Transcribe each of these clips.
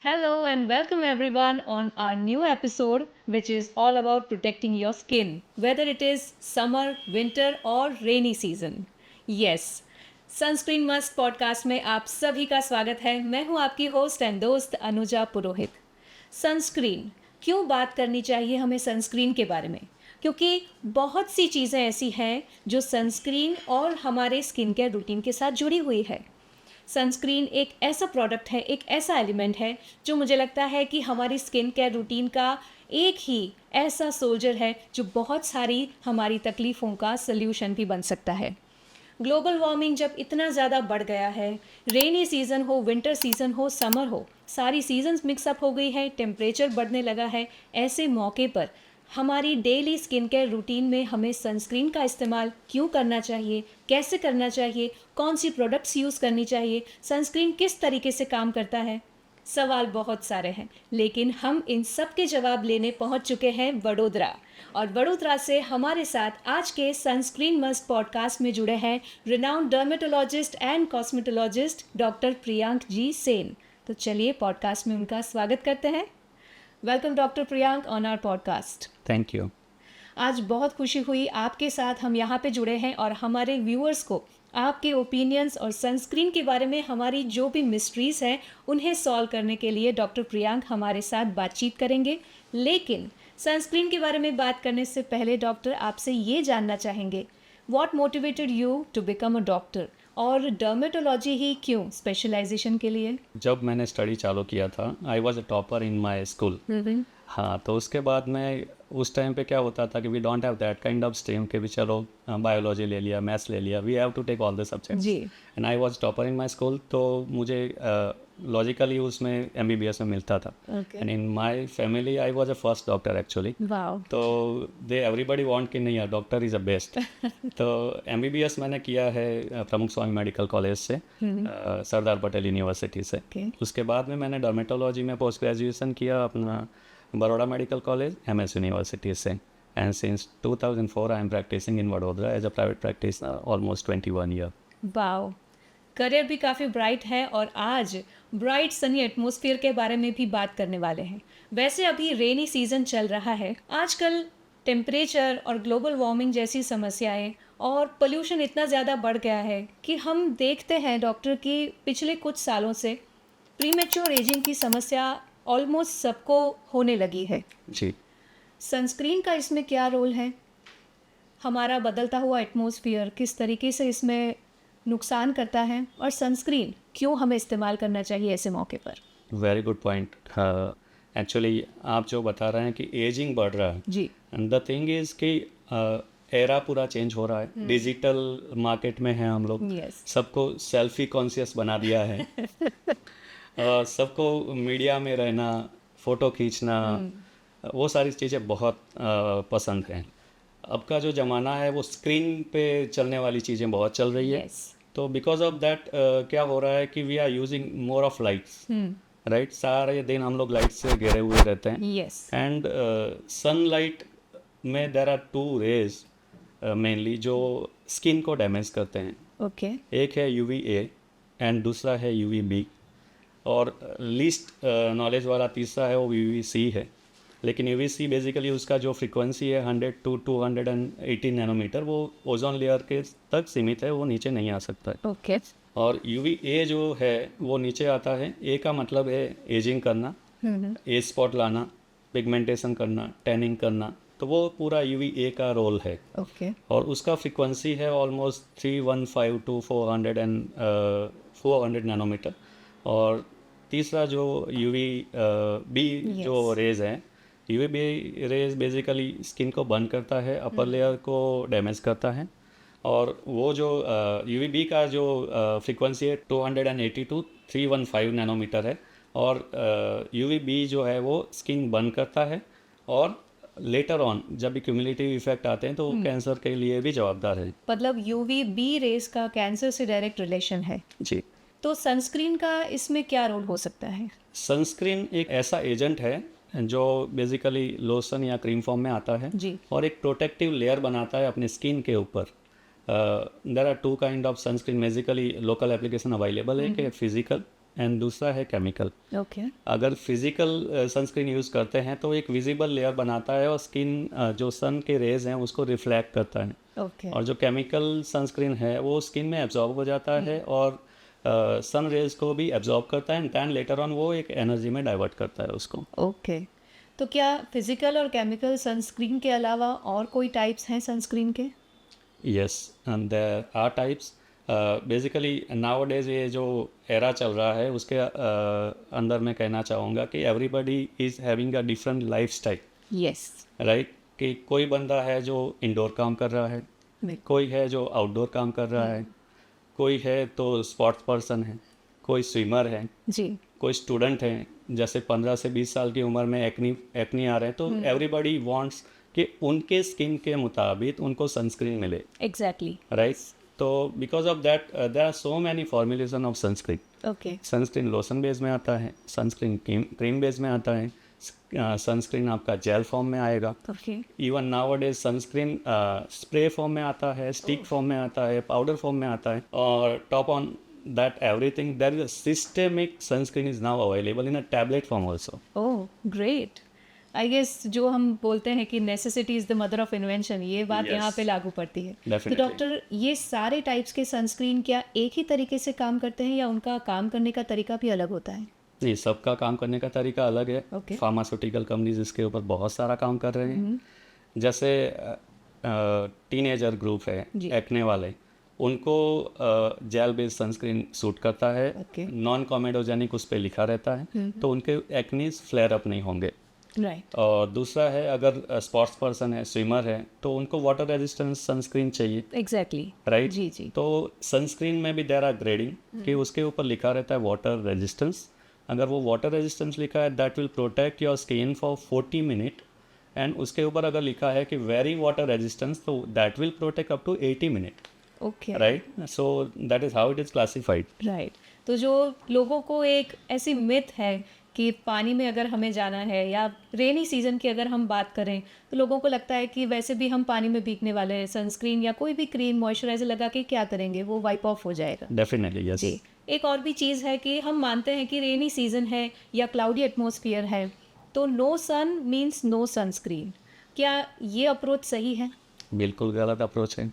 Hello and welcome everyone on our new episode, which is all about protecting your skin, whether it is summer, winter, or rainy season. Yes, sunscreen must podcast में आप सभी का स्वागत है। मैं हूं आपकी होस्ट एंड दोस्त अनुजा पुरोहित। सनस्क्रीन, क्यों बात करनी चाहिए हमें सनस्क्रीन के बारे में? क्योंकि बहुत सी चीज़ें ऐसी हैं जो सनस्क्रीन और हमारे स्किन केयर रूटीन के साथ जुड़ी हुई है। सनस्क्रीन एक ऐसा प्रोडक्ट है, एक ऐसा एलिमेंट है जो मुझे लगता है कि हमारी स्किन केयर रूटीन का एक ही ऐसा सोल्जर है जो बहुत सारी हमारी तकलीफ़ों का सल्यूशन भी बन सकता है। ग्लोबल वार्मिंग जब इतना ज़्यादा बढ़ गया है, रेनी सीज़न हो, विंटर सीज़न हो, समर हो, सारी सीजन्स मिक्सअप हो गई है, टेम्परेचर बढ़ने लगा है। ऐसे मौके पर हमारी डेली स्किन केयर रूटीन में हमें सनस्क्रीन का इस्तेमाल क्यों करना चाहिए, कैसे करना चाहिए, कौन सी प्रोडक्ट्स यूज़ करनी चाहिए, सनस्क्रीन किस तरीके से काम करता है। सवाल बहुत सारे हैं, लेकिन हम इन सब के जवाब लेने पहुंच चुके हैं वडोदरा। और वडोदरा से हमारे साथ आज के सनस्क्रीन मस्ट पॉडकास्ट में जुड़े हैं renowned dermatologist and cosmetologist doctor Priyank ji Sen. तो चलिए पॉडकास्ट में उनका स्वागत करते हैं। Welcome doctor Priyank on our podcast. Thank you. आज बहुत खुशी हुई आपके साथ हम यहाँ पे जुड़े हैं और हमारे व्यूअर्स को आपके ओपिनियंस और सनस्क्रीन के बारे में हमारी जो भी मिस्ट्रीज़ हैं उन्हें सॉल्व करने के लिए डॉक्टर प्रियांक हमारे साथ बातचीत करेंगे। लेकिन सनस्क्रीन के बारे में बात करने से पहले डॉक्टर आपसे ये जानना चाहेंगे, what motivated you to become a doctor, और डर्मेटोलॉजी ही क्यों स्पेशलाइजेशन के लिए? जब मैंने स्टडी चालू किया था, I was a topper in my school. हाँ, तो उसके बाद मैं उस टाइम पे क्या होता था कि we don't have that kind of stream कि भी चलो बायोलॉजी ले लिया, मैथ्स ले लिया, we have to take all the subjects. जी। And I was topper in my school, तो मुझे लॉजिकली उसमें एमबीबीएस में मिलता था। Okay. And in my family I was a first doctor actually. Wow. तो दे एवरीबडी वांट कि नहीं यार, डॉक्टर इज़ अ बेस्ट। तो एमबीबीएस मैंने किया है प्रमुख स्वामी मेडिकल कॉलेज से, सरदार पटेल यूनिवर्सिटी से। Okay. उसके बाद में मैंने डर्मेटोलॉजी में पोस्ट ग्रेजुएशन किया अपना Baroda medical college, MS university से। And since 2004 I am practising in Vadodara as a private practitioner almost 21 year. Wow, career भी काफ़ी ब्राइट है और आज ब्राइट सनी एटमॉस्फेयर के बारे में भी बात करने वाले हैं। वैसे अभी रेनी सीजन चल रहा है, आजकल टेम्परेचर और ग्लोबल वार्मिंग जैसी समस्याएं और पोल्यूशन इतना ज़्यादा बढ़ गया है कि हम देखते हैं डॉक्टर कि पिछले कुछ सालों से प्रीमेच्योर एजिंग की समस्या ऑलमोस्ट सबको होने लगी है। जी। सनस्क्रीन का इसमें क्या रोल है? हमारा बदलता हुआ एटमॉस्फेयर किस तरीके से इसमें नुकसान करता है, और सनस्क्रीन क्यों हमें इस्तेमाल करना चाहिए ऐसे मौके पर? Very good point. एक्चुअली आप जो बता रहे हैं कि एजिंग बढ़ रहा है, जी। एंड द थिंग इज़ कि एरा पूरा चेंज हो रहा है, डिजिटल मार्केट में है हम लोग। यस। सबको सेल्फी कॉन्शियस बना दिया है। सबको मीडिया में रहना, फ़ोटो खींचना, वो सारी चीज़ें बहुत पसंद हैं। अब का जो ज़माना है वो स्क्रीन पे चलने वाली चीज़ें बहुत चल रही है। यस। तो बिकॉज ऑफ दैट क्या हो रहा है कि we are using more of lights, right. सारे दिन हम लोग लाइट से घिरे हुए रहते हैं। यस। एंड सनलाइट में there are two rays mainly जो स्किन को डैमेज करते हैं। ओके। एक है यूवी ए एंड दूसरा है यूवी बी, और लीस्ट नॉलेज वाला तीसरा है वो यूवी सी है। लेकिन यूवी सी बेसिकली उसका जो फ्रीक्वेंसी है 100 to 280 नैनोमीटर, वो ओजोन लेयर के तक सीमित है, वो नीचे नहीं आ सकता है। ओके। और यूवी ए जो है वो नीचे आता है। ए का मतलब है एजिंग करना, एज स्पॉट लाना, पिगमेंटेशन करना, टैनिंग करना, तो वो पूरा यूवी ए का रोल है। ओके। और उसका फ्रीक्वेंसी है ऑलमोस्ट 315 to 400 नैनोमीटर। और तीसरा जो यूवी बी जो रेज है, UV B rays basically skin को बर्न करता है, अपर लेयर को डैमेज करता है। और वो जो यूवी बी का जो फ्रीक्वेंसी है 280 to 315 नैनोमीटर है। और यूवी बी जो है वो स्किन बर्न करता है, और लेटर ऑन जब भी क्यूमुलेटिव इफेक्ट आते हैं तो वो कैंसर के लिए भी जवाबदार है। मतलब यूवी बी रेस का कैंसर से डायरेक्ट रिलेशन है। जी। तो सनस्क्रीन का इसमें क्या रोल हो सकता है? सनस्क्रीन एक ऐसा एजेंट है जो बेसिकली लोशन या क्रीम फॉर्म में आता है, जी। और एक प्रोटेक्टिव लेयर बनाता है अपने स्किन के ऊपर। There are two kind of sunscreen, basically local application available है कि फिजिकल एंड दूसरा है केमिकल। ओके। अगर फिजिकल सनस्क्रीन यूज़ करते हैं तो एक विजिबल लेयर बनाता है और स्किन जो सन के रेज हैं उसको रिफ्लेक्ट करता है। ओके। और जो केमिकल सनस्क्रीन है वो स्किन में एब्जॉर्ब हो जाता है और सन रेज को भी एब्जॉर्ब करता है एंड दैन लेटर ऑन वो एक एनर्जी में डाइवर्ट करता है उसको। ओके। तो क्या फिजिकल और केमिकल सनस्क्रीन के अलावा और कोई टाइप्स हैं सनस्क्रीन के? Yes, and there are types. Basically nowadays ये जो एरा चल रहा है उसके अंदर मैं कहना चाहूँगा कि everybody is having a different life style, yes. Right? कि कोई बंदा है जो इंडोर काम कर रहा है, कोई है जो आउटडोर काम कर रहा है, कोई है तो स्पोर्ट्स पर्सन है, कोई स्विमर है, जी। कोई स्टूडेंट है। जैसे 15 से 20 साल की उम्र में एक्नी आ रहे हैं तो एवरीबडी वांट्स कि उनके स्किन के मुताबिक उनको सनस्क्रीन मिले, एग्जैक्टली। राइट? तो because of that there are so many formulation of sunscreen. Okay. Sunscreen lotion base में आता है, सनस्क्रीन क्रीम बेस में आता है, सनस्क्रीन आपका जेल फॉर्म में आएगा, okay. Even nowadays sunscreen spray form में आता है, स्टिक फॉर्म में आता है, पाउडर फॉर्म में आता है, और top on that everything there is a systemic sunscreen is now available in a tablet form also. Oh great. I guess जो हम बोलते हैं कि necessity is the mother of invention, ये बात Yes. यहाँ पे लागू पड़ती है। तो Definitely. डॉक्टर, ये सारे टाइप्स के सनस्क्रीन क्या एक ही तरीके से काम करते हैं या उनका काम करने का तरीका भी अलग होता है? नहीं, सबका काम करने का तरीका अलग है। Okay. फार्मास्यूटिकल कंपनीज इसके ऊपर बहुत सारा काम कर रहे हैं। जैसे टीनेजर ग्रुप है, जी। एक्ने वाले, उनको जेल बेस्ड सनस्क्रीन सूट करता है। Okay. नॉन कॉमेडोजेनिक उस पर लिखा रहता है, तो उनके एक्नीज फ्लेयर अप नहीं होंगे। राइट। और दूसरा है, अगर स्पोर्ट्स पर्सन है, स्विमर है, तो उनको वाटर रेजिस्टेंस सनस्क्रीन चाहिए, एग्जैक्टली। राइट? जी जी। तो सनस्क्रीन में भी देयर आर ग्रेडिंग कि उसके ऊपर लिखा रहता है वाटर रेजिस्टेंस। अगर वो वाटर रेजिस्टेंस लिखा है that will protect your skin for 40 minute, and उसके ऊपर अगर लिखा है कि वेरी वाटर रेजिस्टेंस तो that will protect up to 80 minute, okay. Right? So that is how it is classified. Right. तो जो लोगों को एक ऐसी मिथ है कि पानी में अगर हमें जाना है, या रेनी सीजन की अगर हम बात करें, तो लोगों को लगता है कि वैसे भी हम पानी में भीगने वाले हैं, सनस्क्रीन या कोई भी क्रीम मॉइस्चराइजर लगा के क्या करेंगे, वो वाइप ऑफ हो जाएगा। Definitely yes. जी। एक और भी चीज़ है कि हम मानते हैं कि रेनी सीजन है या क्लाउडी एटमॉस्फेयर है, तो नो सन मीन्स नो सनस्क्रीन। क्या ये अप्रोच सही है? बिल्कुल गलत अप्रोच है।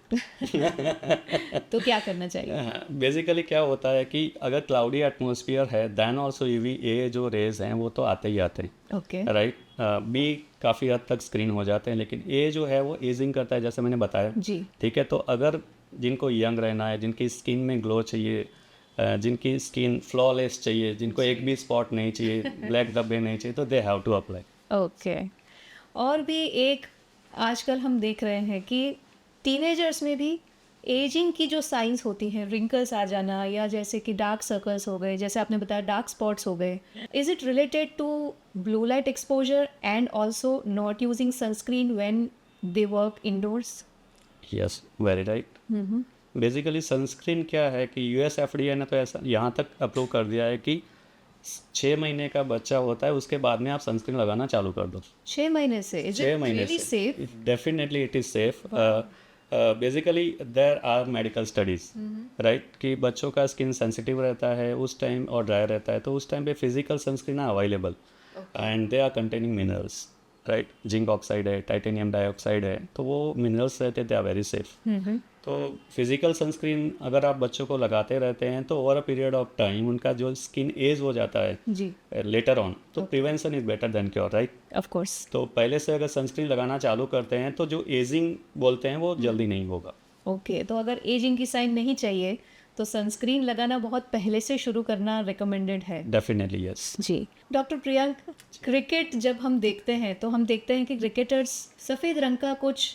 तो क्या करना चाहिए? बेसिकली क्या होता है कि अगर क्लाउडी एटमॉस्फेयर है देन ऑल्सो यूवीए जो रेज हैं वो तो आते ही आते हैं, ओके। राइट? बी काफ़ी हद तक स्क्रीन हो जाते हैं, लेकिन ए जो है वो एजिंग करता है, जैसे मैंने बताया। जी। ठीक है, तो अगर जिनको यंग रहना है, जिनकी स्किन में ग्लो चाहिए, जिनकी स्किन फ्लॉलेस चाहिए, जिनको एक भी स्पॉट नहीं चाहिए, ब्लैक धब्बे नहीं चाहिए, तो they have to apply. Okay. और भी एक आजकल हम देख रहे हैं कि टीनेजर्स में भी एजिंग की जो साइंस होती हैं, रिंकल्स आ जाना, या जैसे कि डार्क सर्कल्स हो गए, जैसे आपने बताया डार्क स्पॉट्स हो गए, is it related to blue light exposure and also not using sunscreen when they work indoors? Yes, very right. Basically sunscreen क्या है कि यूएस एफडीए ने तो ऐसा यहाँ तक अप्रूव कर दिया है कि 6 महीने का बच्चा होता है उसके बाद में आप सनस्क्रीन लगाना चालू कर दो। 6 महीने से? इज 6 इट महीने रियली से safe? Definitely it is safe. Basically there are medical studies, right, कि बच्चों का स्किन सेंसिटिव रहता है उस टाइम और ड्राई रहता है, तो उस टाइम पे physical sunscreen are available and they are containing minerals, right? Zinc oxide है, टाइटेनियम डाइऑक्साइड है, तो वो मिनरल्स रहते दे आर वेरी सेफ। तो फिजिकल सनस्क्रीन अगर आप बच्चों को लगाते रहते हैं तो over a period of time उनका जो स्किन एज हो जाता है जी। लेटर ऑन, तो prevention is better than cure, right? Of course. तो पहले से अगर सनस्क्रीन लगाना चालू करते हैं तो जो एजिंग बोलते हैं वो जल्दी नहीं होगा। ओके। तो अगर एजिंग की साइन नहीं चाहिए तो सनस्क्रीन लगाना बहुत पहले से शुरू करना रिकमेंडेड है। Definitely yes. जी। डॉक्टर प्रियांक, क्रिकेट जब हम देखते हैं तो हम देखते हैं कि क्रिकेटर्स सफ़ेद रंग का कुछ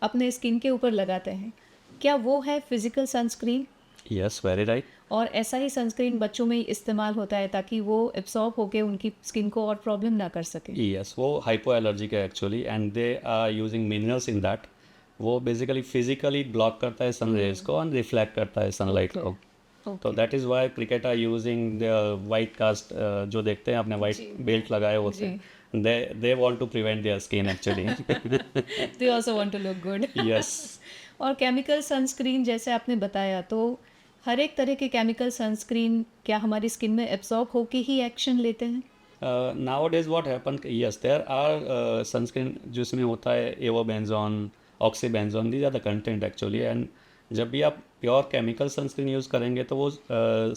अपने स्किन के ऊपर लगाते हैं, क्या वो है physical sunscreen? Yes, very right. और ऐसा ही सनस्क्रीन बच्चों में इस्तेमाल होता है ताकि वो एब्सॉर्ब होकर उनकी स्किन को और प्रॉब्लम ना कर सके? यस, वो हाइपो एलर्जिक है actually and they are using minerals in that. वो बेसिकली फिजिकली ब्लॉक करता है सन रेज को और रिफ्लेक्ट करता है सनलाइट को। तो that is why cricket are using the white cast, जो देखते हैं आपने वाइट बेल्ट लगाए होते हैं, they want to prevent their skin actually. They also want to look good. Yes. और केमिकल सनस्क्रीन जैसे आपने बताया, तो हर एक तरह के केमिकल सनस्क्रीन क्या हमारी स्किन में एब्जॉर्ब होके ही एक्शन लेते हैं? Nowadays what happened, yes, there are sunscreen जिसमें होता है avobenzone, oxybenzone, these are the content actually, and जब भी आप प्योर केमिकल सनस्क्रीन यूज़ करेंगे तो वो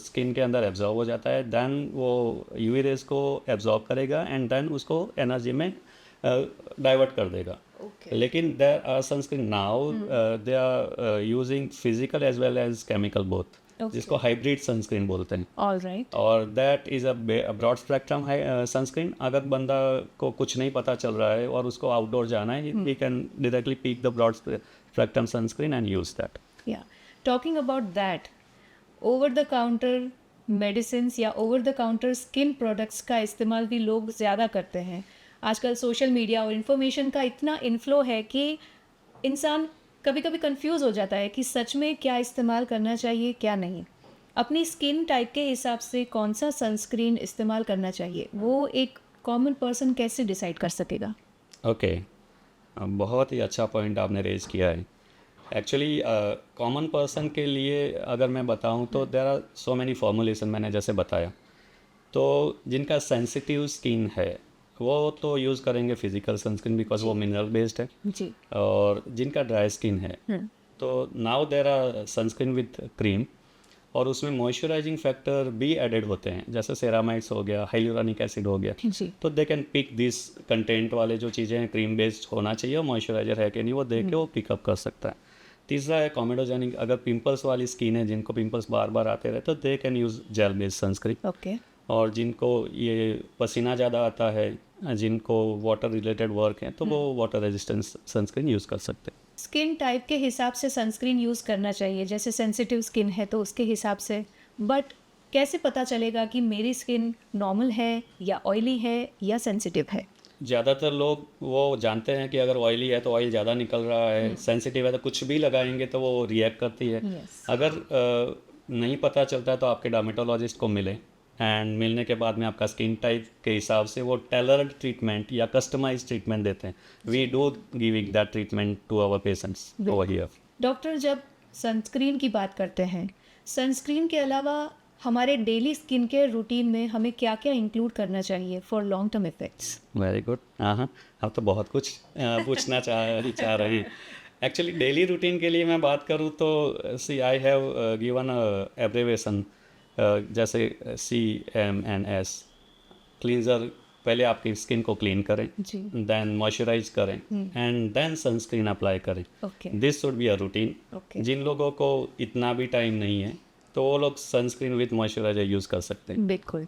स्किन के अंदर एब्जॉर्ब हो जाता है, देन वो यूवी रेज को एब्जॉर्ब करेगा एंड देन उसको एनर्जी में डाइवर्ट कर देगा. Okay. लेकिन there are sunscreen now they are using physical as well as chemical both, जिसको हाइब्रिड सनस्क्रीन बोलते हैं. All right. और that is a broad spectrum sunscreen. अगर बंदा को कुछ नहीं पता चल रहा है और उसको आउटडोर जाना है, he can directly pick the broad spectrum sunscreen and use that. या talking about that, over the counter medicines या over the counter skin products का इस्तेमाल भी लोग ज़्यादा करते हैं. आजकल सोशल मीडिया और इन्फॉर्मेशन का इतना इन्फ्लो है कि इंसान कभी कभी कंफ्यूज हो जाता है कि सच में क्या इस्तेमाल करना चाहिए क्या नहीं. अपनी स्किन टाइप के हिसाब से कौन सा सनस्क्रीन इस्तेमाल करना चाहिए, वो एक कॉमन पर्सन कैसे डिसाइड कर सकेगा? ओके, बहुत ही अच्छा पॉइंट आपने रेज किया है. एक्चुअली कॉमन पर्सन के लिए अगर मैं बताऊं तो there are so many formulation, मैंने जैसे बताया. तो जिनका सेंसिटिव स्किन है वो तो यूज़ करेंगे फिजिकल सनस्क्रीन बिकॉज वो मिनरल बेस्ड है. जी. और जिनका ड्राई स्किन है तो now there are sunscreen with cream, और उसमें मॉइस्चराइजिंग फैक्टर भी एडेड होते हैं, जैसे सेरामाइड्स हो गया, हाइलुरोनिक एसिड हो गया. जी. तो they can pick this content वाले जो चीज़ें हैं, क्रीम बेस्ड होना चाहिए और मॉइस्चराइजर है कि नहीं वो देख के वो पिकअप कर सकता है. तीसरा है कॉमेडोजेनिक. अगर पिंपल्स वाली स्किन है, जिनको पिंपल्स बार बार आते रहते, तो they can use gel based sunscreen. Okay. और जिनको ये पसीना ज़्यादा आता है, जिनको वाटर रिलेटेड वर्क है, तो वो वाटर रेजिस्टेंस सनस्क्रीन यूज़ कर सकते हैं. स्किन टाइप के हिसाब से सनस्क्रीन यूज़ करना चाहिए, जैसे सेंसिटिव स्किन है तो उसके हिसाब से. बट कैसे पता चलेगा कि मेरी स्किन नॉर्मल है या ऑयली है या सेंसिटिव है? ज़्यादातर लोग वो जानते हैं कि अगर ऑयली है तो ऑयल ज़्यादा निकल रहा है, सेंसिटिव है तो कुछ भी लगाएंगे तो वो रिएक्ट करती है. Yes. अगर नहीं पता चलता है तो आपके डर्मेटोलॉजिस्ट को मिले, एंड मिलने के बाद में आपका स्किन टाइप के हिसाब से वो टेलर्ड ट्रीटमेंट या कस्टमाइज ट्रीटमेंट देते हैं. We do giving that treatment to our patients over here. Doctor, जब सनस्क्रीन की बात करते हैं, सनस्क्रीन के अलावा हमारे डेली स्किन केयर रूटीन में हमें क्या क्या इंक्लूड करना चाहिए for long term effects? Very good. हाँ, आप तो बहुत कुछ पूछना चाह रहे हैं. एक्चुअली डेली रूटीन के लिए मैं बात करूँ तो see I have given abbreviation, जैसे CMNS. क्लींजर, पहले आपकी स्किन को क्लीन करें, जी. देन मॉइस्चराइज करें एंड देन सनस्क्रीन अप्लाई करें. Okay. This should be a routine. Okay. जिन लोगों को इतना भी टाइम नहीं है तो वो लोग सनस्क्रीन विथ मॉइस्चराइजर यूज़ कर सकते हैं. बिल्कुल.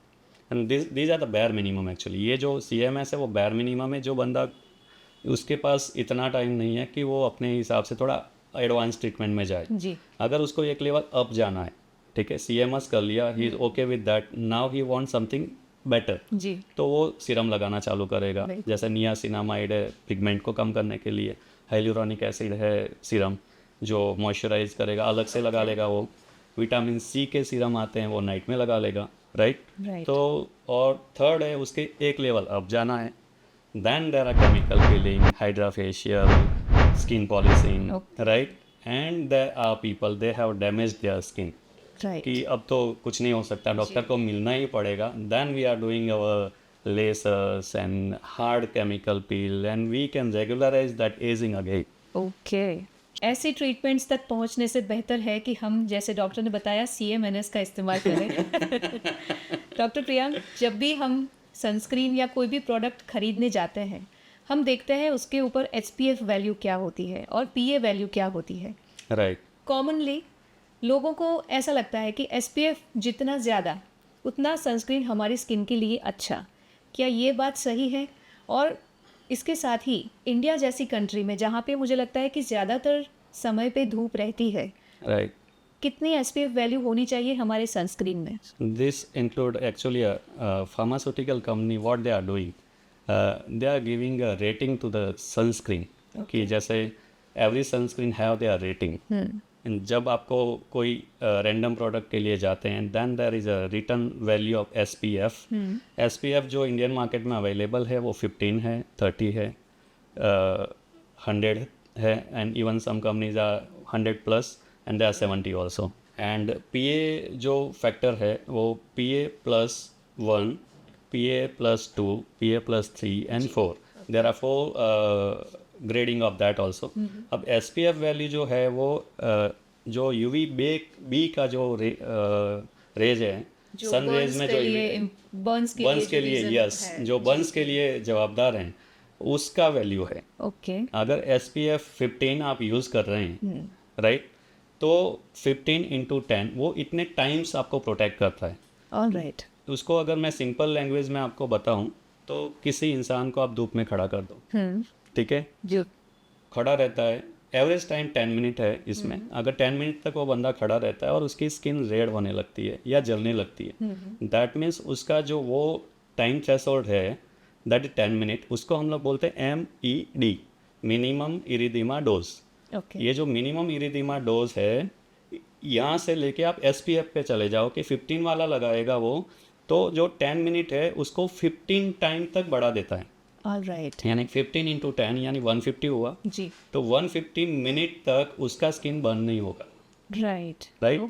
And these are the bare minimum. Actually ये जो CMS है वो बेयर मिनिमम है. जो बंदा उसके पास इतना टाइम नहीं है कि वो अपने हिसाब से थोड़ा एडवांस ट्रीटमेंट में जाए, जी. अगर उसको एक लेवल अप जाना है, ठीक है, CMS कर लिया, he is okay with that, now he want something better, जी. तो वो सीरम लगाना चालू करेगा. Right. जैसे नियासिनामाइड है पिगमेंट को कम करने के लिए, हाइलुरोनिक एसिड है सीरम जो मॉइस्चराइज करेगा, अलग से लगा लेगा वो. विटामिन C के सीरम आते हैं वो नाइट में लगा लेगा. राइट. Right. तो और थर्ड है उसके एक लेवल अप जाना है, then there are chemical peeling, hydra facial, skin polishing. Okay. Right. And there are people they have damage their skin right. कि अब तो कुछ नहीं हो सकता, डॉक्टर को मिलना ही पड़ेगा. Then we are doing our lasers and hard chemical peel and we can regularise that ageing again. Okay. ऐसे ट्रीटमेंट्स तक पहुंचने से बेहतर है कि हम, जैसे डॉक्टर ने बताया, CMNS का इस्तेमाल करें. डॉक्टर प्रियांक, जब भी हम सनस्क्रीन या कोई भी प्रोडक्ट खरीदने जाते हैं, हम देखते हैं उसके ऊपर SPF वैल्यू क्या होती है और PA वैल्यू क्या होती है. राइट. कॉमनली लोगों को ऐसा लगता है कि SPF जितना ज़्यादा उतना सनस्क्रीन हमारी स्किन के लिए अच्छा. क्या ये बात सही है? और इसके साथ ही इंडिया जैसी कंट्री में, जहाँ पे मुझे लगता है कि ज़्यादातर समय पे धूप रहती है, राइट. कितनी SPF वैल्यू होनी चाहिए हमारे सनस्क्रीन में? This include actually a pharmaceutical company, what they are doing, they are giving a rating to the sunscreen. कि जैसे every sunscreen have their rating. जब आपको कोई रैंडम प्रोडक्ट के लिए जाते हैं, then there is a return value of SPF. SPF जो इंडियन मार्केट में अवेलेबल है वो 15 है, 30 है, 100 है, and even some companies are 100 plus and they are 70 also. And PA जो फैक्टर है वो PA+1, PA+2, PA+3 and 4, there are 4 grading of that also. अब SPF वैल्यू जो है वो जो यूवी बी का जो रेज है, जो सन रेज बर्न्स में के जो लिए बर्न्स के बर्न्स लिए के जो लिए, reason यस, है। जो जी, बर्न्स के लिए जवाबदार हैं, उसका वैल्यू है। ओके। अगर SPF 15 आप यूज़ कर रहे हैं, राइट, तो 15 × 10 वो इतने टाइम्स आपको प्रोटेक्ट करता है। ऑलराइट। उसको अगर मैं सिंपल लैंग्वेज में आपको बताऊं तो किसी इंसान को आप धूप में खड़ा कर दो, ठीक है, जो खड़ा रहता है, एवरेज टाइम 10 मिनट है इसमें। अगर 10 मिनट तक वो बंदा खड़ा रहता है और उसकी स्किन रेड होने लगती है या जलने लगती है, दैट मीन्स उसका जो वो टाइम थ्रेशोल्ड है, दैट इज 10 मिनट, उसको हम लोग बोलते हैं MED, मिनिमम इरिदिमा डोज। ओके। ये जो मिनिमम इरिदिमा डोज है, यहाँ से लेके आप SPF पे चले जाओ कि 15 वाला लगाएगा वो, तो जो 10 मिनट है उसको 15 टाइम तक बढ़ा देता है। ऑलराइट। यानी 15 × 10 यानी 150 हुआ, जी। तो 150 मिनट तक उसका स्किन बर्न नहीं होगा, right. Right,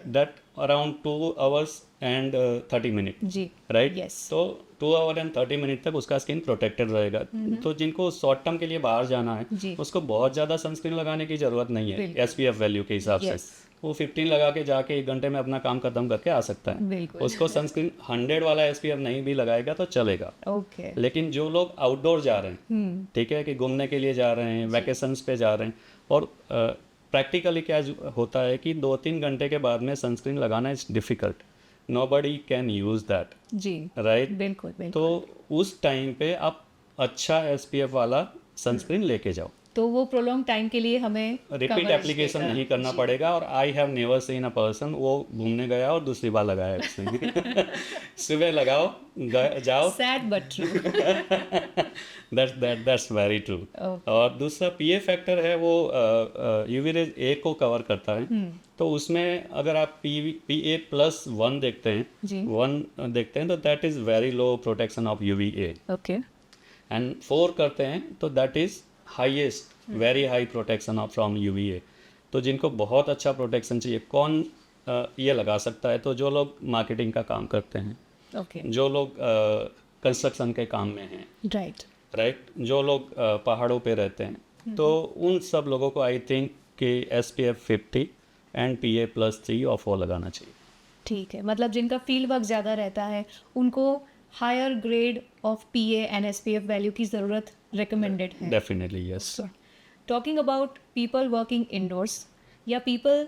that around 2 hours and 30 minute, जी। राइट। Yes. तो 2 आवर एंड 30 मिनट तक उसका स्किन प्रोटेक्टेड रहेगा। तो जिनको शॉर्ट टर्म के लिए बाहर जाना जी। है, उसको बहुत ज़्यादा सनस्क्रीन लगाने की ज़रूरत नहीं है बिल्कुल। SPF वैल्यू के हिसाब Yes. से। वो 15 लगा के जाके 1 घंटे में अपना काम खत्म करके आ सकता है। बिल्कुल। उसको सनस्क्रीन 100 वाला SPF नहीं भी लगाएगा तो चलेगा। ओके। लेकिन जो लोग आउटडोर जा रहे हैं, ठीक है, कि घूमने के लिए जा रहे हैं, वैकेशंस पे जा रहे हैं, और प्रैक्टिकली क्या होता है कि 2-3 घंटे के बाद में सनस्क्रीन लगाना is difficult, nobody can use that, जी। राइट। बिल्कुल बिल्कुल। तो उस टाइम पे आप अच्छा SPF वाला सनस्क्रीन लेके जाओ। तो वो प्रोलॉन्ग टाइम के लिए हमें रिपीट coverage एप्लीकेशन देगा। नहीं करना जी। पड़ेगा। और I have never seen a person वो घूमने गया और दूसरी बार लगाया उसने। सुबह लगाओ, जाओ, sad but true. That's very true. Okay. और दूसरा PA फैक्टर है, वो UV रेज A को कवर करता है। तो उसमें अगर आप PA+1 देखते हैं, जी। 1 देखते हैं, तो that is very low protection of UVA। Okay. And 4 करते हैं तो that is highest, very high protection of from UVA। तो जिनको बहुत अच्छा प्रोटेक्शन चाहिए, कौन ये लगा सकता है? तो जो लोग मार्केटिंग का काम करते हैं, ओके। जो लोग कंस्ट्रक्शन के काम में हैं, राइट। राइट, जो लोग पहाड़ों पे रहते हैं, तो उन सब लोगों को आई थिंक कि SPF 50 एंड PA+3 और 4 लगाना चाहिए। ठीक है, मतलब जिनका फील्ड वर्क ज़्यादा रहता है उनको higher grade of PA and SPF value की ज़रूरत रिकमेंडेड है। Definitely yes. Talking about people working indoors, या पीपल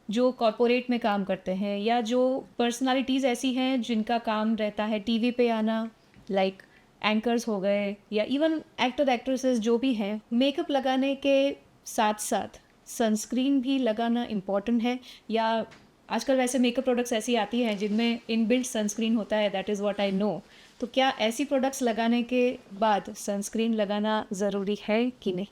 जो कॉरपोरेट में काम करते हैं, या जो पर्सनालिटीज़ ऐसी हैं जिनका काम रहता है टीवी पे आना, लाइक एंकर्स हो गए, या इवन एक्टर एक्ट्रेसेस जो भी हैं, मेकअप लगाने के साथ साथ सनस्क्रीन भी लगाना इम्पॉर्टेंट है? या आजकल वैसे मेकअप प्रोडक्ट्स ऐसी आती हैं जिनमें इनबिल्ट सनस्क्रीन होता है, that is what I know. तो क्या ऐसी प्रोडक्ट्स लगाने के बाद सनस्क्रीन लगाना ज़रूरी है कि नहीं?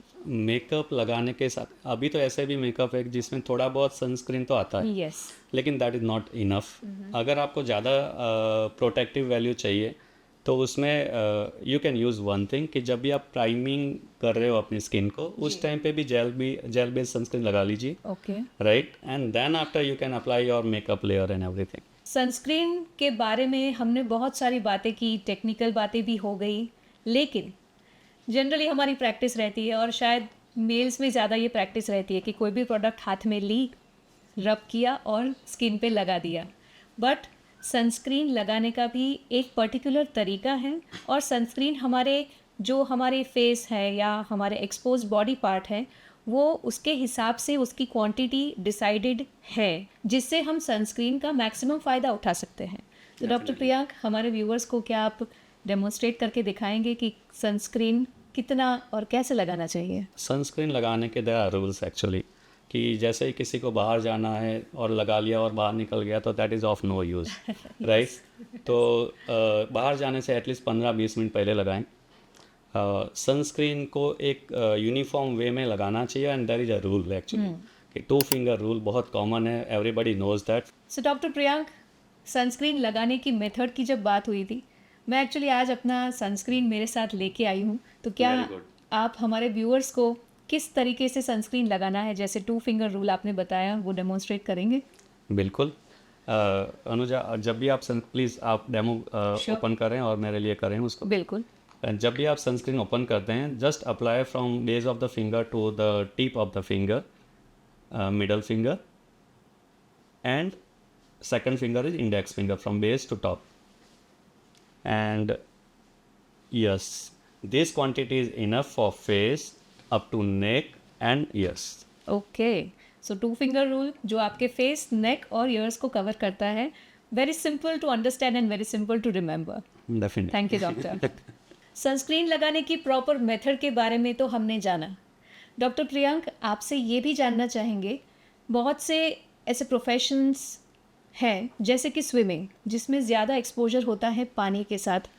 मेकअप लगाने के साथ अभी तो ऐसे भी मेकअप है जिसमें थोड़ा बहुत सनस्क्रीन तो आता है, यस। लेकिन दैट इज़ नॉट इनफ। अगर आपको ज़्यादा प्रोटेक्टिव वैल्यू चाहिए तो उसमें you can use one thing, कि जब भी आप प्राइमिंग कर रहे हो अपनी स्किन को, उस टाइम पे भी जेल बेस्ड सनस्क्रीन लगा लीजिए, okay. Right, and then after you can apply your makeup layer and everything. Sunscreen के बारे में हमने बहुत सारी बातें की, टेक्निकल बातें भी हो गई, लेकिन जनरली हमारी प्रैक्टिस रहती है, और शायद मेल्स में ज़्यादा ये प्रैक्टिस रहती है कि कोई भी प्रोडक्ट हाथ में ली, रब किया और स्किन पे लगा दिया। बट सनस्क्रीन लगाने का भी एक पर्टिकुलर तरीका है, और सनस्क्रीन हमारे फेस है या हमारे एक्सपोज बॉडी पार्ट है, वो उसके हिसाब से उसकी क्वांटिटी डिसाइडेड है, जिससे हम सनस्क्रीन का मैक्सिमम फ़ायदा उठा सकते हैं। तो डॉक्टर प्रियांक, हमारे व्यूअर्स को क्या आप डेमोन्स्ट्रेट करके दिखाएंगे कि सनस्क्रीन कितना और कैसे लगाना चाहिए? सनस्क्रीन लगाने के देयर आर रूल्स एक्चुअली, कि जैसे ही किसी को बाहर जाना है और लगा लिया और बाहर निकल गया तो that is of no use, right. तो बाहर जाने से एटलीस्ट 15-20 मिनट पहले लगाएं। सनस्क्रीन को एक यूनिफॉर्म वे में लगाना चाहिए, and there is a rule actually, कि 2 फिंगर रूल बहुत कॉमन है, everybody knows that. So doctor Priyank, sunscreen लगाने की मेथड की जब बात हुई थी, मैं एक्चुअली आज अपना सनस्क्रीन मेरे साथ लेके आई हूँ, तो क्या Very good. आप हमारे व्यूअर्स को किस तरीके से सनस्क्रीन लगाना है, जैसे 2 फिंगर रूल आपने बताया, वो डेमोन्स्ट्रेट करेंगे? बिल्कुल। अनुजा, जब भी आप प्लीज़ आप डेमो Sure. ओपन करें और मेरे लिए करें उसको। बिल्कुल। जब भी आप सनस्क्रीन ओपन करते हैं, just apply from base of the finger to the tip of the finger, middle finger, and second finger is index finger from base to top. And yes, this quantity is enough for face up to neck and ears. Okay, so 2 finger rule जो आपके face, नेक और years को cover करता है। Very simple to understand and very simple to remember. Definitely. Thank you doctor. Sunscreen लगाने की proper method के बारे में तो हमने जाना। डॉक्टर प्रियंक, आपसे ये भी जानना चाहेंगे, बहुत से ऐसे प्रोफेशंस हैं जैसे कि स्विमिंग, जिसमें ज़्यादा एक्सपोजर होता है पानी के साथ।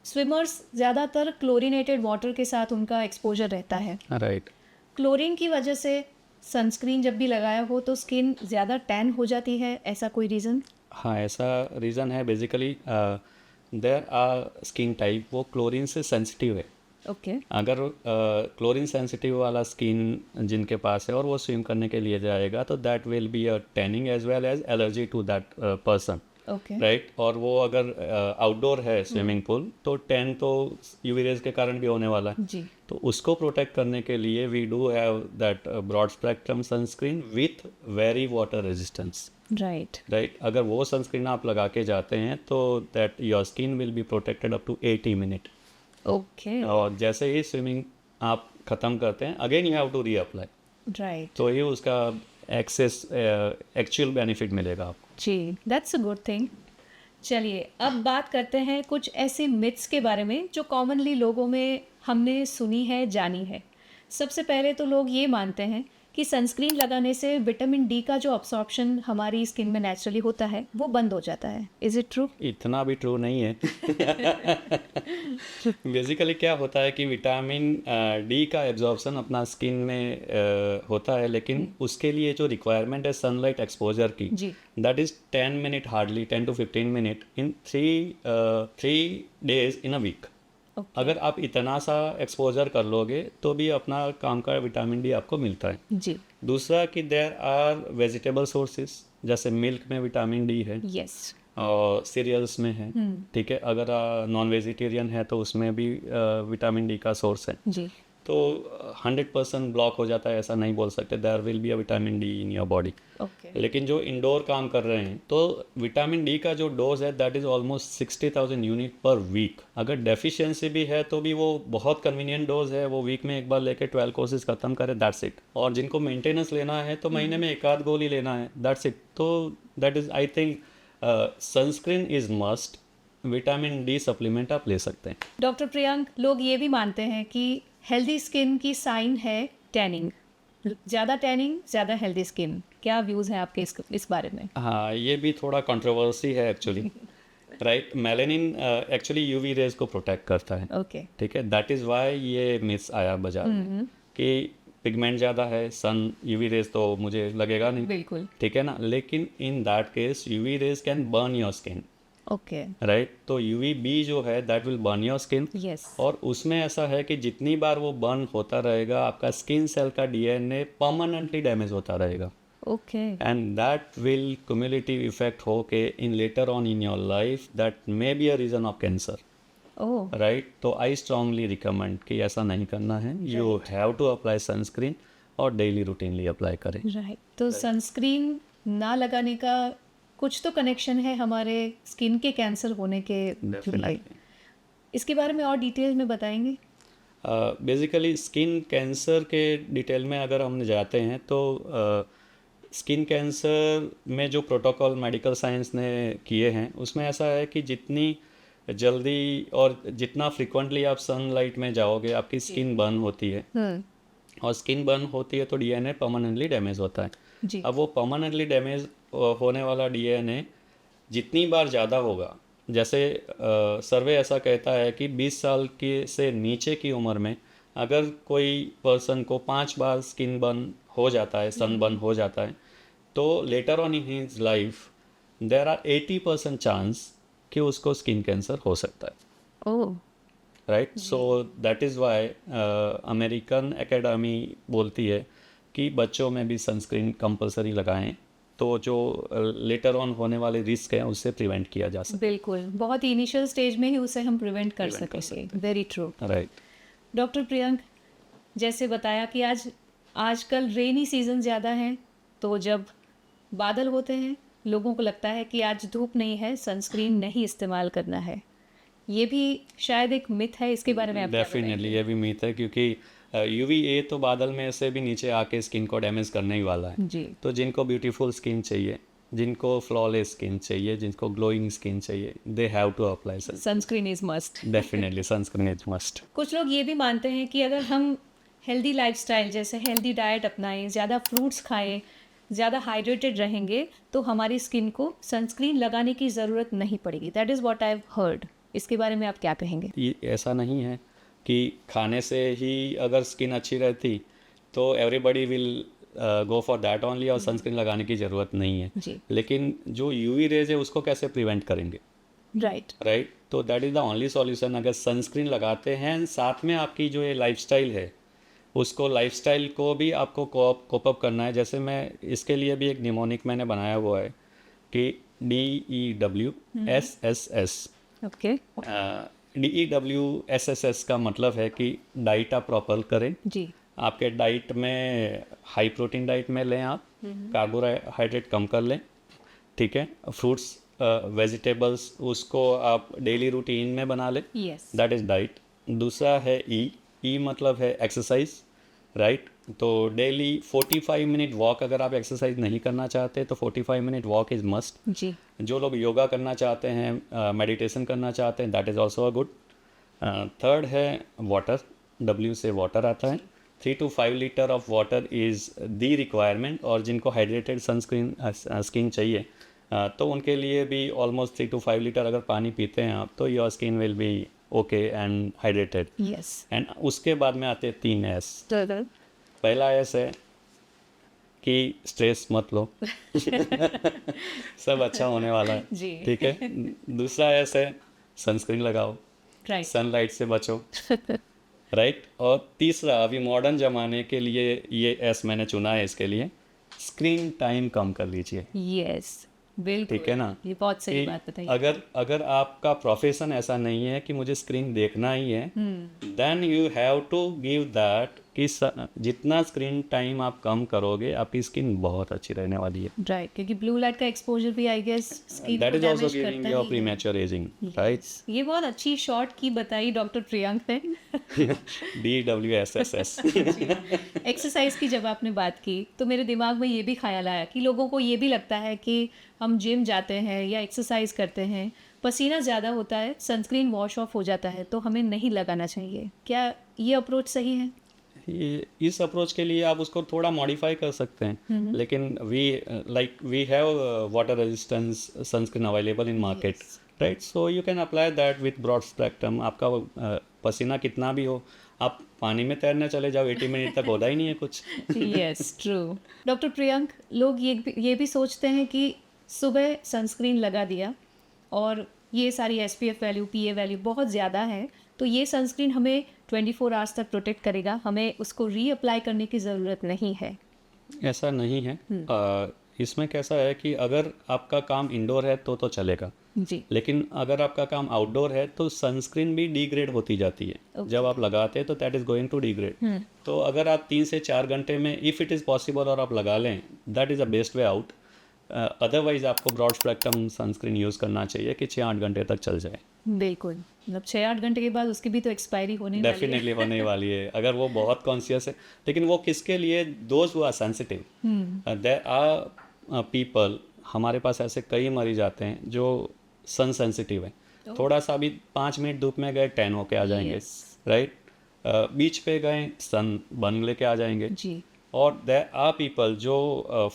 स्विमर्स ज़्यादातर क्लोरीनेटेड वाटर के साथ उनका एक्सपोजर रहता है। Right. क्लोरीन की वजह से सनस्क्रीन जब भी लगाया हो तो स्किन ज़्यादा टैन हो जाती है, ऐसा कोई रीज़न? हाँ, ऐसा रीज़न है। Basically there are skin type, वो क्लोरीन से सेंसिटिव है। ओके। अगर क्लोरीन सेंसिटिव वाला स्किन जिनके पास है और वो स्विम करने के लिए जाएगा, तो that will be a tanning as well as allergy to that person, okay. Right. और वो अगर आउटडोर है स्विमिंग पूल, तो टैन तो यूवी रेज के कारण भी होने वाला है। जी। तो उसको प्रोटेक्ट करने के लिए we do have that broad spectrum sunscreen with very water resistance, right. Right. अगर वो सनस्क्रीन आप लगा के जाते हैं तो that your skin will be protected up to 80 minute. Okay. और जैसे ही स्विमिंग आप ख़त्म करते हैं, again you have to reapply, right. तो ये उसका एक्सेस एक्चुअल बेनिफिट मिलेगा आपको। जी, दैट्स अ गुड थिंग। चलिए, अब बात करते हैं कुछ ऐसे मिथ्स के बारे में जो कॉमनली लोगों में हमने सुनी है, जानी है। सबसे पहले तो लोग ये मानते हैं कि सनस्क्रीन लगाने से विटामिन डी का जो अब्सॉर्प्शन हमारी स्किन में नेचुरली होता है वो बंद हो जाता है। Is it true? इतना भी ट्रू नहीं है। बेसिकली क्या होता है कि विटामिन डी का एब्जॉर्प्शन अपना स्किन में होता है, लेकिन उसके लिए जो रिक्वायरमेंट है सनलाइट एक्सपोजर की, जी। That is 10 minute, hardly 10 to 15 minute in 3 days in a week. Okay. अगर आप इतना सा एक्सपोजर कर लोगे तो भी अपना काम का विटामिन डी आपको मिलता है। जी। दूसरा कि देयर आर वेजिटेबल सोर्सेस, जैसे मिल्क में विटामिन डी है यस। और सीरियल्स में है, ठीक है। अगर नॉन वेजिटेरियन है तो उसमें भी विटामिन डी का सोर्स है। जी। तो 100% ब्लॉक हो जाता है ऐसा नहीं बोल सकते, there will be a vitamin D in your body. Okay. लेकिन जो इंडोर काम कर रहे हैं तो विटामिन डी का जो डोज है that is almost 60,000 unit per week. अगर डेफिशिएंसी भी है तो भी वो बहुत कन्वीनियंट डोज है, वो वीक में एक बार लेके 12 कोर्सेज खत्म करे, दैट्स इट। और जिनको मेंटेनेंस लेना है तो महीने में एक आध गोली लेना है, दैट्स इट। तो that is I think sunscreen is must, vitamin D supplement आप ले सकते हैं। डॉक्टर प्रियंक, लोग ये भी मानते हैं कि हेल्दी स्किन की साइन है टैनिंग। ज़्यादा टैनिंग, ज़्यादा हेल्दी स्किन। क्या व्यूज़ हैं आपके इस बारे में? हाँ, ये भी थोड़ा कंट्रोवर्सी है actually, right. Melanin actually UV rays को प्रोटेक्ट करता है, ओके। ठीक है। दैट इज़ वाई ये मिस आया बाजार में कि पिगमेंट ज़्यादा है, सन यूवी रेज तो मुझे लगेगा नहीं, बिल्कुल। ठीक है ना। लेकिन in that case UV rays can burn your skin, okay. Right. तो यूवी बी जो है that will burn your skin. Yes. और उसमें ऐसा है कि जितनी बार वो बर्न होता रहेगा आपका स्किन सेल का डीएनए परमानेंटली डैमेज होता रहेगा, okay. and that will cumulative effect होके in later on in your life that may be a reason of cancer, oh. right। तो I strongly recommend कि ऐसा नहीं करना है, you have to apply sunscreen और daily routinely apply करें। Right. तो सनस्क्रीन ना लगाने का कुछ तो कनेक्शन है हमारे स्किन के कैंसर होने के जुलाई। इसके बारे में और डिटेल में बताएंगे? बेसिकली स्किन कैंसर के डिटेल में अगर हम जाते हैं तो स्किन कैंसर में जो प्रोटोकॉल मेडिकल साइंस ने किए हैं उसमें ऐसा है कि जितनी जल्दी और जितना फ्रिक्वेंटली आप सनलाइट में जाओगे आपकी स्किन बर्न होती है, और स्किन बर्न होती है तो डीएनए परमानेंटली डैमेज होता है। जी। अब वो परमानेंटली डैमेज होने वाला डीएनए जितनी बार ज़्यादा होगा, जैसे सर्वे ऐसा कहता है कि 20 साल के से नीचे की उम्र में अगर कोई पर्सन को 5 बार स्किन बर्न हो जाता है, सन बर्न हो जाता है, तो later on in his life there are 80% chance कि उसको स्किन कैंसर हो सकता है, oh. Right. So that is why American academy बोलती है कि बच्चों में भी सनस्क्रीन कंपलसरी लगाएं तो जो लेटर ऑन होने वाले रिस्क हैं उससे प्रिवेंट किया जा सकता बिल्कुल, बहुत ही इनिशियल स्टेज में ही उसे हम प्रिवेंट कर सकेंगे। Very true. है। राइट। डॉक्टर प्रियंक, जैसे बताया कि आजकल रेनी सीज़न ज़्यादा है, तो जब बादल होते हैं लोगों को लगता है कि आज धूप नहीं है, सनस्क्रीन नहीं इस्तेमाल करना है। ये भी शायद एक मिथ है, इसके बारे में आप क्या डेफिनेटली बताएंगे? ये भी मीथ है, क्योंकि यूवीए तो बादल में से भी नीचे आके स्किन को डैमेज करने ही वाला है। जी। तो जिनको ब्यूटीफुल स्किन चाहिए, जिनको फ्लॉलेस स्किन चाहिए, जिनको ग्लोइंग स्किन चाहिए, they have to apply sunscreen is must. Definitely sunscreen is must. कुछ लोग ये भी मानते हैं कि अगर हम हेल्दी लाइफस्टाइल जैसे हेल्दी डाइट अपनाएं, ज़्यादा फ्रूट्स खाएं, ज़्यादा हाइड्रेटेड रहेंगे, तो हमारी स्किन को सनस्क्रीन लगाने की ज़रूरत नहीं पड़ेगी। That is what I have heard. इसके बारे में आप क्या कहेंगे? ये ऐसा नहीं है कि खाने से ही अगर स्किन अच्छी रहती तो everybody will go for that only और सनस्क्रीन लगाने की ज़रूरत नहीं है। जी। लेकिन जो यूवी रेज है उसको कैसे प्रिवेंट करेंगे, राइट। राइट? तो that is the only solution. अगर सनस्क्रीन लगाते हैं, साथ में आपकी जो ये लाइफस्टाइल है उसको, लाइफस्टाइल को भी आपको कोप अप करना है। जैसे मैं इसके लिए भी एक निमोनिक मैंने बनाया हुआ है कि DEWSSS। ओके। DEWSSS का मतलब है कि डाइट आप प्रॉपर करें। जी। आपके डाइट में हाई प्रोटीन डाइट में लें, आप कार्बोहाइड्रेट कम कर लें, ठीक है। फ्रूट्स, वेजिटेबल्स, उसको आप डेली रूटीन में बना लें। यस। That is diet. दूसरा है ई मतलब है एक्सरसाइज, राइट? तो डेली 45 मिनट वॉक, अगर आप एक्सरसाइज नहीं करना चाहते तो 45 मिनट वॉक इज़ मस्ट। जी। जो लोग योगा करना चाहते हैं, मेडिटेशन करना चाहते हैं, that is also a good. Third है वाटर, W से वाटर आता है। 3 to 5 litre of water is the requirement. और जिनको हाइड्रेटेड सनस्क्रीन स्किन चाहिए, तो उनके लिए भी ऑलमोस्ट 3 to 5 लीटर अगर पानी पीते हैं आप, तो your skin will B okay and hydrated. Yes. And उसके बाद में आते हैं 3 S। तो पहला S है कि स्ट्रेस मत लो सब अच्छा होने वाला है, जी। ठीक है। दूसरा S है सनस्क्रीन लगाओ, राइट। सनलाइट से बचो, राइट। और तीसरा, अभी मॉडर्न ज़माने के लिए ये S मैंने चुना है इसके लिए, स्क्रीन टाइम कम कर लीजिए, यस, बिल्कुल। ठीक है ना। ये बहुत सही कि बात बताई। अगर अगर आपका प्रोफेशन ऐसा नहीं है कि मुझे स्क्रीन देखना ही है, then you have to give that कि जितना स्क्रीन टाइम आप कम करोगे, आपकी स्किन बहुत अच्छी रहने वाली है। राइट, क्योंकि ब्लू लाइट का एक्सपोजर भी आई गेस स्किन दैट को इज ऑल्सो डैमेज गिविंग करता योर ही है। Premature ageing, right? ये बहुत अच्छी शॉर्ट की बताई डॉक्टर प्रियंक ने। DWSSS। एक्सरसाइज की जब आपने बात की तो मेरे दिमाग में ये भी ख्याल आया कि लोगों को ये भी लगता है कि हम जिम जाते हैं या एक्सरसाइज करते हैं, पसीना ज़्यादा होता है, सनस्क्रीन वॉश ऑफ हो जाता है, तो हमें नहीं लगाना चाहिए। क्या ये अप्रोच सही है? इस अप्रोच के लिए आप उसको थोड़ा मॉडिफाई कर सकते हैं, लेकिन we have water resistance sunscreen available in market, right? So you can apply that with broad spectrum. आपका पसीना कितना भी हो, आप पानी में तैरने चले जाओ, 80 मिनट तक होता ही नहीं है कुछ। Yes, true. डॉक्टर प्रियंक, लोग ये भी सोचते हैं कि सुबह सनस्क्रीन लगा दिया और ये सारी SPF वैल्यू, PA वैल्यू बहुत ज़्यादा है, तो ये सनस्क्रीन हमें 24 आवर्स तक प्रोटेक्ट करेगा, हमें उसको रीअप्लाई करने की ज़रूरत नहीं है। ऐसा नहीं है। इसमें कैसा है कि अगर आपका काम इंडोर है तो चलेगा, जी। लेकिन अगर आपका काम आउटडोर है तो सनस्क्रीन भी डिग्रेड होती जाती है। Okay. जब आप लगाते हैं तो that is going to degrade. तो अगर आप 3 से 4 घंटे में, इफ़ इट इज़ पॉसिबल, और आप लगा लें, that is the best way out. Otherwise आपको ब्रॉड स्पेक्ट्रम सनस्क्रीन यूज़ करना चाहिए कि 6-8 घंटे तक चल जाए। बिल्कुल, मतलब 6-8 घंटे के बाद उसकी भी तो एक्सपायरी होने वाली है। डेफिनेटली होने वाली है, अगर वो बहुत कॉन्शियस है। लेकिन वो किसके लिए? Those who are sensitive. There are people, हमारे पास ऐसे कई मरीज आते हैं जो सन सेंसिटिव है। थोड़ा सा भी 5 मिनट धूप में गए, टैन होके आ जाएंगे, Yes. राइट? बीच पे गए, सन बर्न लेके आ जाएंगे। जी। और देयर आर पीपल जो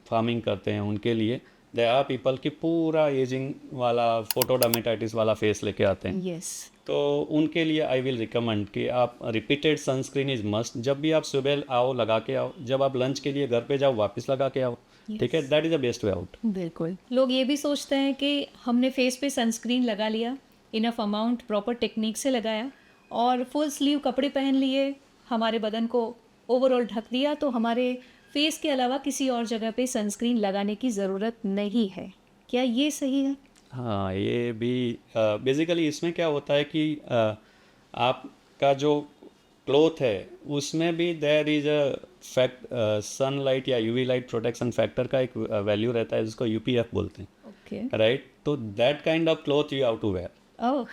फार्मिंग करते हैं, उनके लिए देयर आर पीपल की पूरा एजिंग वाला, फोटोडर्मेटाइटिस वाला फेस लेके आते हैं। यस। तो उनके लिए आई विल रिकमेंड कि आप रिपीटेड सनस्क्रीन इज मस्ट। जब भी आप सुबह आओ लगा के आओ, जब आप लंच के लिए घर पे जाओ वापस लगा के आओ, ठीक है। That is the best way out. बिल्कुल। लोग ये भी सोचते हैं कि हमने फेस पे सनस्क्रीन लगा लिया, इनफ अमाउंट प्रॉपर टेक्निक से लगाया और फुल स्लीव कपड़े पहन लिए, हमारे बदन को ओवरऑल ढक दिया, तो हमारे फेस के अलावा किसी और जगह पे सनस्क्रीन लगाने की ज़रूरत नहीं है, क्या ये सही है? हाँ, ये भी बेसिकली इसमें क्या होता है कि आपका जो क्लोथ है उसमें भी there is a fact, sunlight या यूवी लाइट प्रोटेक्शन फैक्टर का एक वैल्यू रहता है जिसको यूपीएफ बोलते हैं, ओके। राइट? तो that kind of cloth you have to wear. Oh.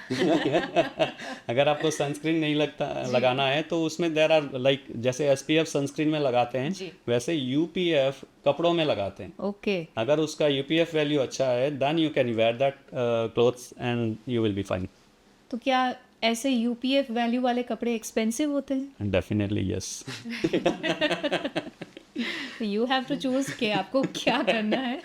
अगर आपको सनस्क्रीन नहीं लगाना है तो उसमें देर आर लाइक जैसे एसपीएफ सनस्क्रीन में लगाते हैं जी। वैसे यूपीएफ कपड़ों में लगाते हैं। ओके। अगर उसका यूपीएफ वैल्यू अच्छा है then you can wear that clothes and you will be fine. तो क्या ऐसे यूपीएफ वैल्यू वाले कपड़े एक्सपेंसिव होते हैं? Definitely yes. You have to choose कि आपको क्या करना है।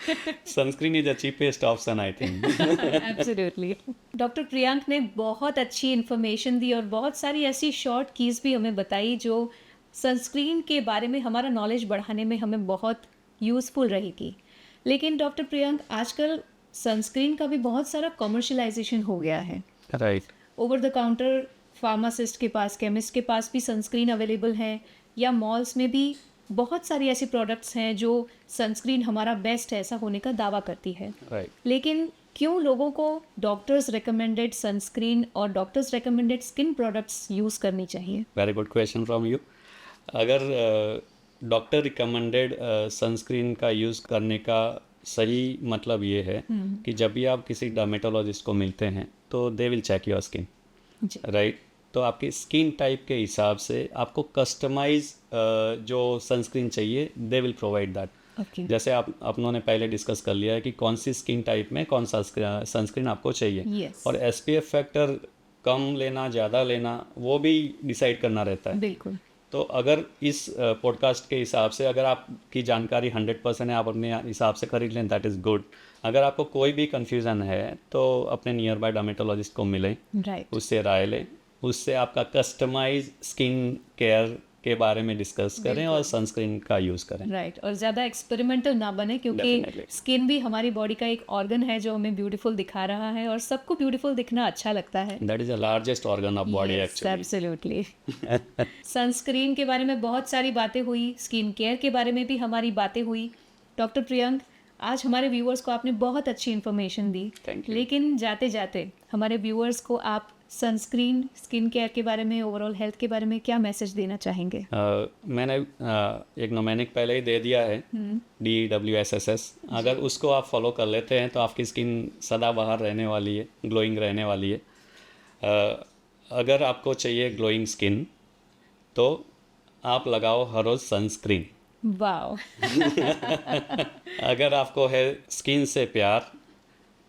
Sunscreen is the cheapest option I think. Absolutely. Doctor Priyank ने बहुत अच्छी इन्फॉर्मेशन दी और बहुत सारी ऐसी शॉर्ट कीज़ भी हमें बताई जो सनस्क्रीन के बारे में हमारा नॉलेज बढ़ाने में हमें बहुत यूज़फुल रहेगी। लेकिन डॉक्टर प्रियांक, आजकल सनस्क्रीन का भी बहुत सारा कमर्शलाइजेशन हो गया है। Right. Over the counter pharmacist के पास, केमिस्ट के पास भी सनस्क्रीन अवेलेबल है, या मॉल्स में भी बहुत सारी ऐसी प्रोडक्ट्स हैं जो सनस्क्रीन हमारा बेस्ट है ऐसा होने का दावा करती है। राइट। लेकिन क्यों लोगों को डॉक्टर्स रिकमेंडेड सनस्क्रीन और doctors recommended skin products use करनी चाहिए? Very good question from you. अगर डॉक्टर रिकमेंडेड सनस्क्रीन का यूज़ करने का सही मतलब ये है कि जब भी आप किसी डर्मेटोलॉजिस्ट को मिलते हैं तो they will check your skin, जी। राइट? तो आपकी स्किन टाइप के हिसाब से आपको कस्टमाइज जो सनस्क्रीन चाहिए they will provide that. Okay. जैसे आप अपनों ने पहले डिस्कस कर लिया है कि कौन सी स्किन टाइप में कौन सा सनस्क्रीन आपको चाहिए। यस। और एसपीएफ फैक्टर कम लेना ज़्यादा लेना वो भी डिसाइड करना रहता है। बिल्कुल। तो अगर इस पॉडकास्ट के हिसाब से अगर आपकी जानकारी 100% है, आप अपने हिसाब से खरीद लें, दैट इज़ गुड। अगर आपको कोई भी कन्फ्यूज़न है तो अपने नियर बाय डर्मेटोलॉजिस्ट को मिलें, राइट। उससे राय लें, उससे आपका कस्टमाइज स्किन केयर के बारे में डिस्कस करें और सनस्क्रीन का यूज़ करें। राइट। और ज़्यादा एक्सपेरिमेंटल ना बने, क्योंकि Definitely. स्किन भी हमारी बॉडी का एक ऑर्गन है जो हमें ब्यूटीफुल दिखा रहा है और सबको ब्यूटीफुल दिखना अच्छा लगता है। That is the largest organ of body actually. Absolutely. Sunscreen के बारे में बहुत सारी बातें हुई, स्किन केयर के बारे में भी हमारी बातें हुई। डॉक्टर प्रियंक, आज हमारे व्यूअर्स को आपने बहुत अच्छी इन्फॉर्मेशन दी। Thank you. लेकिन जाते जाते हमारे व्यूअर्स को आप सनस्क्रीन, स्किन केयर के बारे में, ओवरऑल हेल्थ के बारे में क्या मैसेज देना चाहेंगे? मैंने एक नोमेनिक पहले ही दे दिया है, DWSSS। अगर उसको आप फॉलो कर लेते हैं तो आपकी स्किन सदाबहार रहने वाली है, ग्लोइंग रहने वाली है। अगर आपको चाहिए ग्लोइंग स्किन तो आप लगाओ हर रोज़ सनस्क्रीन। वाओ। अगर आपको है स्किन से प्यार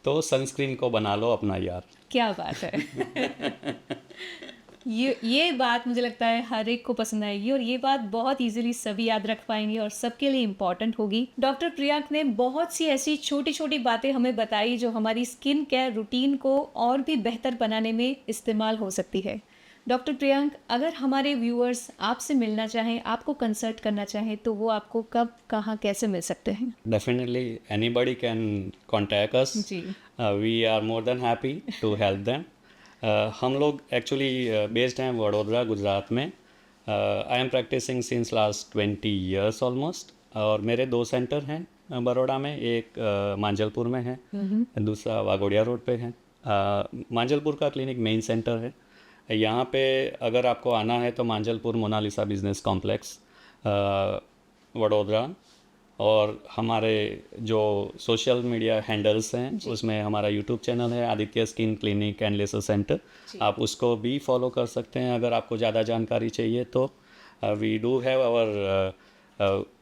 तो सनस्क्रीन को बना लो अपना यार। क्या बात है। ये बात मुझे लगता है हर एक को पसंद आएगी और ये बात बहुत इजीली सभी याद रख पाएंगे और सबके लिए इम्पॉर्टेंट होगी। डॉक्टर प्रियांक ने बहुत सी ऐसी छोटी छोटी बातें हमें बताई जो हमारी स्किन केयर रूटीन को और भी बेहतर बनाने में इस्तेमाल हो सकती है। डॉक्टर प्रियांक, अगर हमारे व्यूअर्स आपसे मिलना चाहें, आपको कंसल्ट करना चाहें, तो वो आपको कब, कहाँ, कैसे मिल सकते हैं? Definitely anybody can contact us. जी। We are more than happy to help them. हम लोग एक्चुअली बेस्ड हैं वडोदरा, गुजरात में। I am practising since last 20 years almost. और मेरे 2 सेंटर हैं बड़ौदा में, एक मांजलपुर में है, दूसरा वाघोड़िया रोड पे है। मांजलपुर का क्लिनिक मेन सेंटर है। यहाँ पे अगर आपको आना है तो Manjalpur Monalisa business complex Vadodara. और हमारे जो सोशल मीडिया हैंडल्स हैं उसमें हमारा यूट्यूब चैनल है Aditya skin clinic and laser centre, आप उसको भी फॉलो कर सकते हैं अगर आपको ज़्यादा जानकारी चाहिए तो। We do have our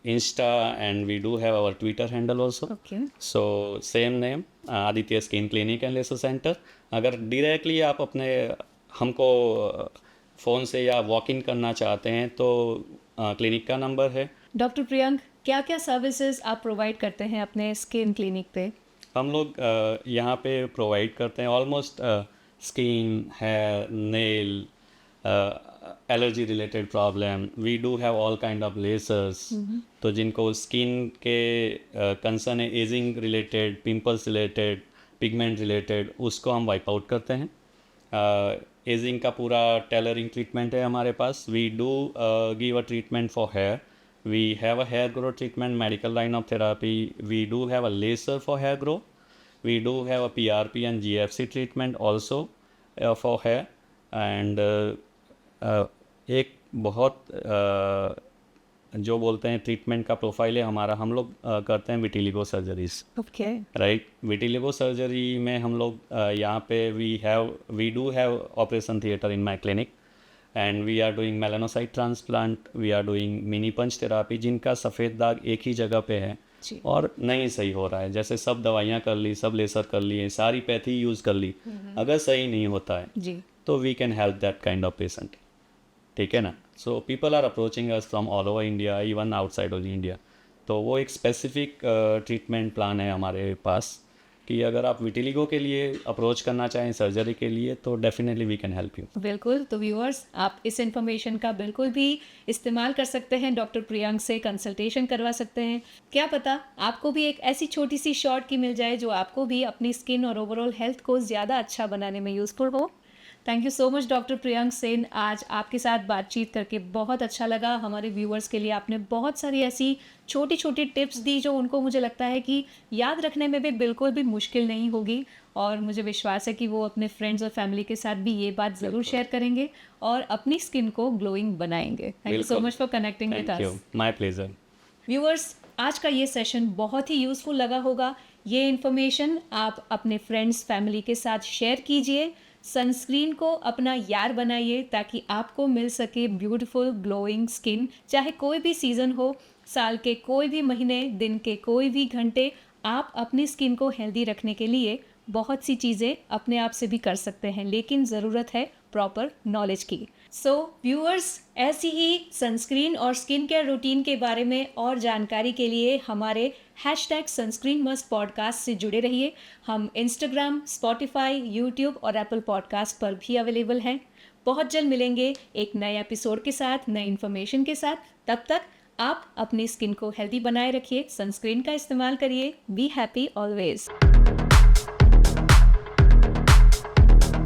Insta and we do have our Twitter handle also. Okay. So same name, Aditya skin clinic and laser centre. अगर डायरेक्टली आप अपने हमको फ़ोन से या वॉक इन करना चाहते हैं तो क्लिनिक का नंबर है। डॉक्टर प्रियंक, क्या क्या सर्विसेज आप प्रोवाइड करते हैं अपने स्किन क्लिनिक पे? हम लोग यहाँ पे प्रोवाइड करते हैं almost skin, hair, nail, allergy related problem. We do have all kind of lasers. तो जिनको स्किन के कंसर्न है, ageing related, pimples related, pigment related, उसको हम वाइप आउट करते हैं। एजिंग का पूरा टेलरिंग ट्रीटमेंट है हमारे पास। We do give a treatment for hair We have a hair growth treatment, medical line of therapy. We do have a laser for hair growth. We do have a PRP and GFC treatment also for hair. And एक बहुत जो बोलते हैं treatment का profile है हमारा, हम लोग करते हैं vitiligo surgeries. Okay. Right, vitiligo surgery में हम लोग यहाँ पे we do have operation theatre in my clinic. And we are doing melanocyte transplant, we are doing mini punch therapy, जिनका सफ़ेद दाग एक ही जगह पे है जी. और नहीं सही हो रहा है. जैसे सब दवाइयाँ कर ली, सब लेसर कर लिए, सारी पैथी यूज़ कर ली, अगर सही नहीं होता है जी. तो we can help that kind of patient. ठीक है ना. So people are approaching us from all over India, even outside of India. तो वो एक स्पेसिफिक ट्रीटमेंट प्लान है हमारे पास कि अगर आप विटिलिगो के लिए अप्रोच करना चाहें सर्जरी के लिए तो definitely we can help you. बिल्कुल. तो व्यूअर्स, आप इस इन्फॉर्मेशन का बिल्कुल भी इस्तेमाल कर सकते हैं. डॉक्टर प्रियंक से कंसल्टेशन करवा सकते हैं. क्या पता आपको भी एक ऐसी छोटी सी शॉर्ट की मिल जाए जो आपको भी अपनी स्किन और ओवरऑल हेल्थ को ज़्यादा अच्छा बनाने में यूज़फुल हो. Thank you so much doctor Priyank Sen. आज आपके साथ बातचीत करके बहुत अच्छा लगा. हमारे व्यूअर्स के लिए आपने बहुत सारी ऐसी छोटी छोटी टिप्स दी जो उनको मुझे लगता है कि याद रखने में भी बिल्कुल भी मुश्किल नहीं होगी. और मुझे विश्वास है कि वो अपने फ्रेंड्स और फैमिली के साथ भी ये बात ज़रूर शेयर करेंगे और अपनी स्किन को ग्लोइंग बनाएंगे. Thank you so much for connecting with thank you. Us. My pleasure. Viewers, आज का ये सेशन बहुत ही यूज़फुल लगा होगा. ये इन्फॉर्मेशन आप अपने फ्रेंड्स फैमिली के साथ शेयर कीजिए. सनस्क्रीन को अपना यार बनाइए ताकि आपको मिल सके ब्यूटीफुल ग्लोइंग स्किन. चाहे कोई भी सीज़न हो, साल के कोई भी महीने, दिन के कोई भी घंटे, आप अपनी स्किन को हेल्दी रखने के लिए बहुत सी चीज़ें अपने आप से भी कर सकते हैं, लेकिन ज़रूरत है प्रॉपर नॉलेज की. सो व्यूअर्स, ऐसी ही सनस्क्रीन और स्किन केयर रूटीन के बारे में और जानकारी के लिए हमारे #सनस्क्रीन मस्ट पॉडकास्ट से जुड़े रहिए. हम इंस्टाग्राम, स्पॉटिफाई, यूट्यूब और एप्पल पॉडकास्ट पर भी अवेलेबल हैं. बहुत जल्द मिलेंगे एक नए एपिसोड के साथ, नई इन्फॉर्मेशन के साथ. तब तक आप अपनी स्किन को हेल्दी बनाए रखिए, सनस्क्रीन का इस्तेमाल करिए. Be happy always.